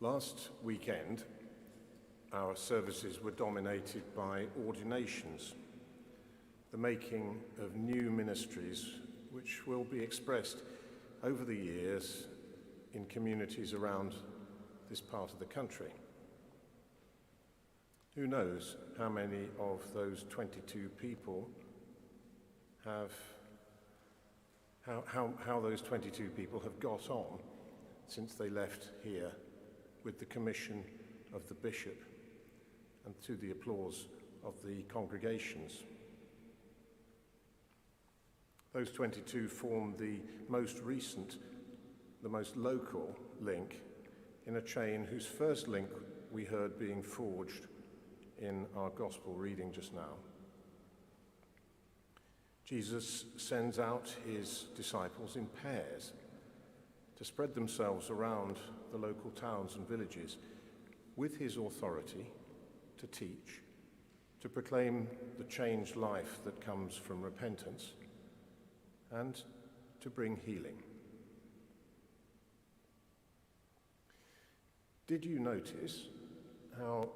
Last weekend, our services were dominated by ordinations, the making of new ministries which will be expressed over the years in communities around this part of the country. Who knows how many of those 22 people how those 22 people have got on since they left here with the commission of the bishop and to the applause of the congregations. Those 22 form the most recent, the most local link in a chain whose first link we heard being forged in our gospel reading just now. Jesus sends out his disciples in pairs to spread themselves around the local towns and villages with his authority to teach, to proclaim the changed life that comes from repentance, and to bring healing. Did you notice how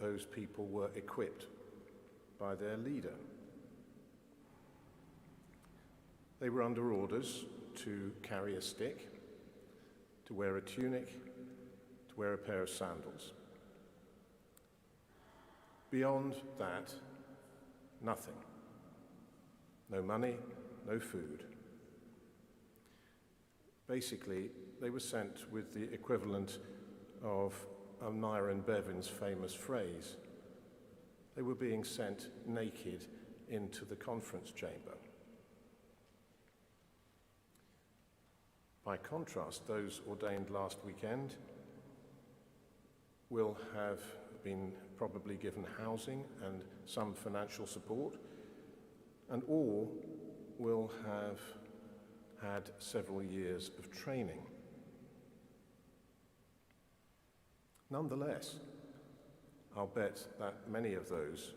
those people were equipped by their leader? They were under orders to carry a stick, to wear a tunic, to wear a pair of sandals. Beyond that, nothing. No money, no food. Basically, they were sent with the equivalent of Myron Bevan's famous phrase. They were being sent naked into the conference chamber. By contrast, those ordained last weekend will have been probably given housing and some financial support, and all will have had several years of training. Nonetheless, I'll bet that many of those,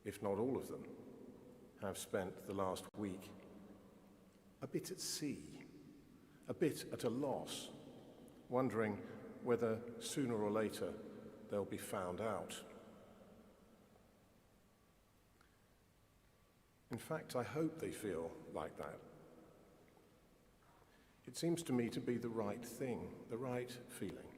if not all of them, have spent the last week a bit at sea, a bit at a loss, wondering whether sooner or later they'll be found out. In fact, I hope they feel like that. It seems to me to be the right thing, the right feeling.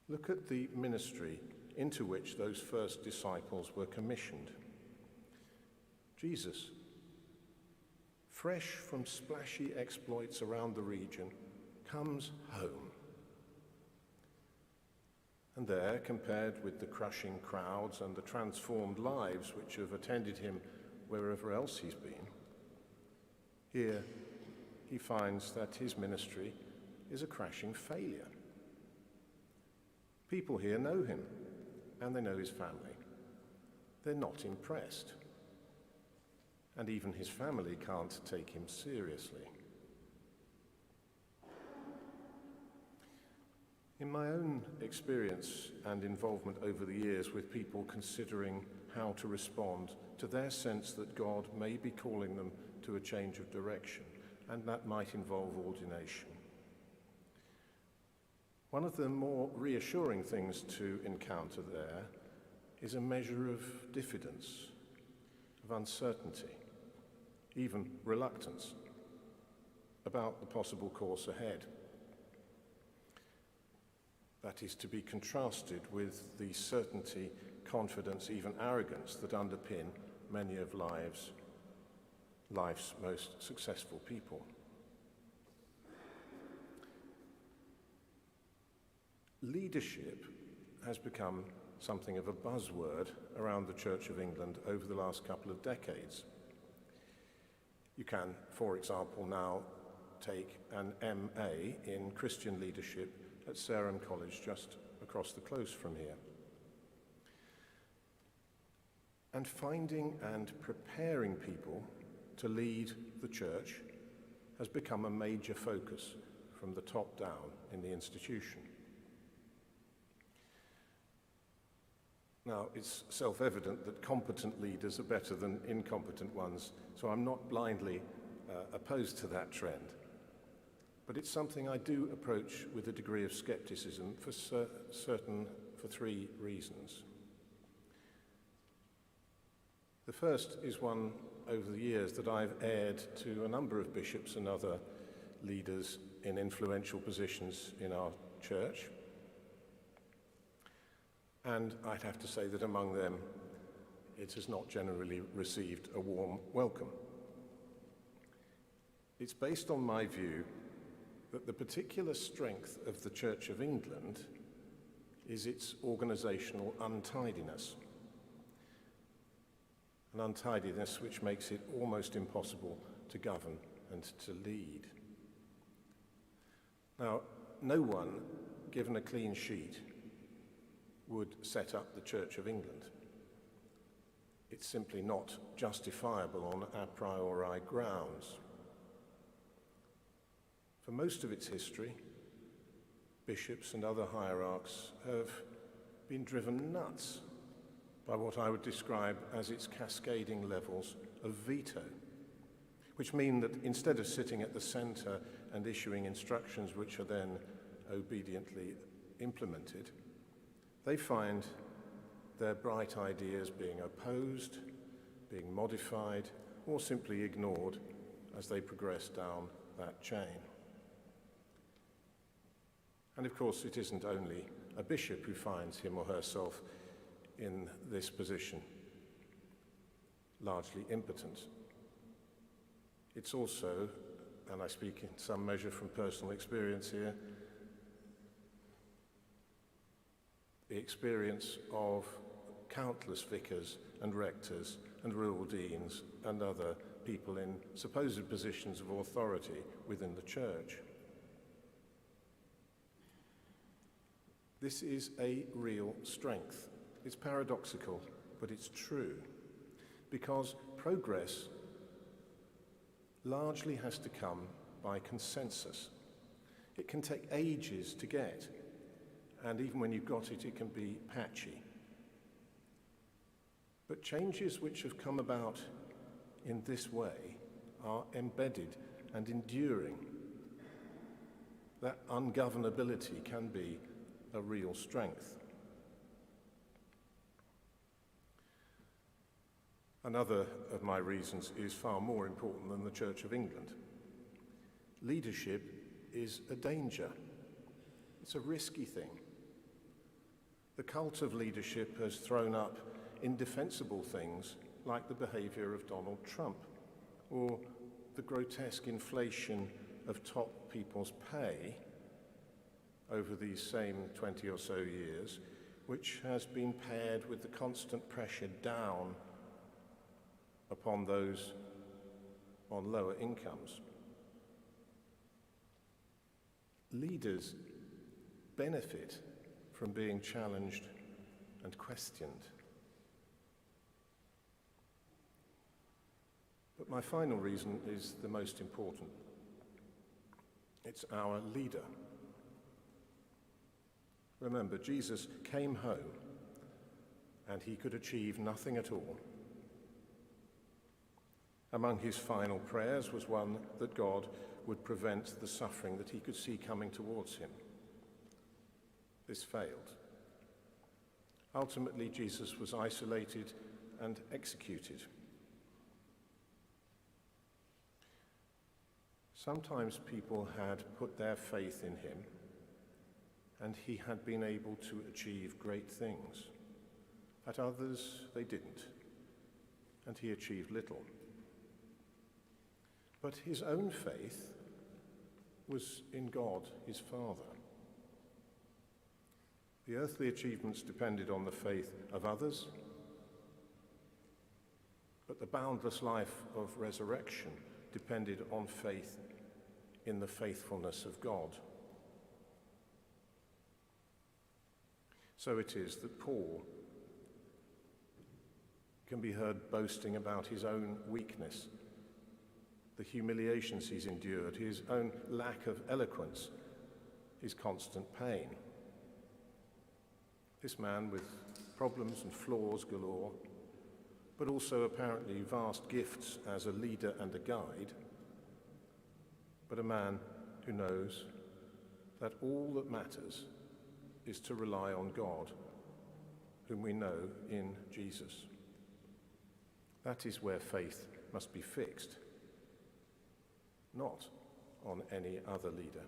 Look at the ministry into which those first disciples were commissioned. Jesus, fresh from splashy exploits around the region, comes home. And there, compared with the crushing crowds and the transformed lives which have attended him wherever else he's been, here he finds that his ministry is a crashing failure. People here know him, and they know his family. They're not impressed. And even his family can't take him seriously. In my own experience and involvement over the years with people considering how to respond to their sense that God may be calling them to a change of direction, and that might involve ordination, one of the more reassuring things to encounter there is a measure of diffidence, of uncertainty, even reluctance about the possible course ahead. That is to be contrasted with the certainty, confidence, even arrogance that underpin many of life's most successful people. Leadership has become something of a buzzword around the Church of England over the last couple of decades. You can, for example, now take an MA in Christian leadership at Sarum College just across the close from here. And finding and preparing people to lead the church has become a major focus from the top down in the institution. Now, it's self-evident that competent leaders are better than incompetent ones, so I'm not blindly opposed to that trend. but it's something I do approach with a degree of skepticism for three reasons. The first is one over the years that I've aired to a number of bishops and other leaders in influential positions in our church. And I'd have to say that among them, it has not generally received a warm welcome. It's based on my view that the particular strength of the Church of England is its organisational untidiness. An untidiness which makes it almost impossible to govern and to lead. Now, no one, given a clean sheet, would set up the Church of England. It's simply not justifiable on a priori grounds. For most of its history, bishops and other hierarchs have been driven nuts by what I would describe as its cascading levels of veto, which mean that instead of sitting at the centre and issuing instructions which are then obediently implemented, they find their bright ideas being opposed, being modified, or simply ignored as they progress down that chain. And of course, it isn't only a bishop who finds him or herself in this position, largely impotent. It's also, and I speak in some measure from personal experience here, the experience of countless vicars and rectors and rural deans and other people in supposed positions of authority within the church. This is a real strength. It's paradoxical, but it's true, because progress largely has to come by consensus. It can take ages to get, and even when you've got it, it can be patchy. But changes which have come about in this way are embedded and enduring. That ungovernability can be a real strength. Another of my reasons is far more important than the Church of England. Leadership is a danger. It's a risky thing. The cult of leadership has thrown up indefensible things like the behaviour of Donald Trump or the grotesque inflation of top people's pay over these same 20 or so years, which has been paired with the constant pressure down upon those on lower incomes. Leaders benefit from being challenged and questioned. But my final reason is the most important. It's our leader. Remember, Jesus came home and he could achieve nothing at all. Among his final prayers was one that God would prevent the suffering that he could see coming towards him. This failed. Ultimately, Jesus was isolated and executed. Sometimes people had put their faith in him, and he had been able to achieve great things. At others, they didn't, and he achieved little. But his own faith was in God, his Father. The earthly achievements depended on the faith of others, but the boundless life of resurrection depended on faith in the faithfulness of God. So it is that Paul can be heard boasting about his own weakness, the humiliations he's endured, his own lack of eloquence, his constant pain. This man with problems and flaws galore, but also apparently vast gifts as a leader and a guide, but a man who knows that all that matters is to rely on God, whom we know in Jesus. That is where faith must be fixed, not on any other leader.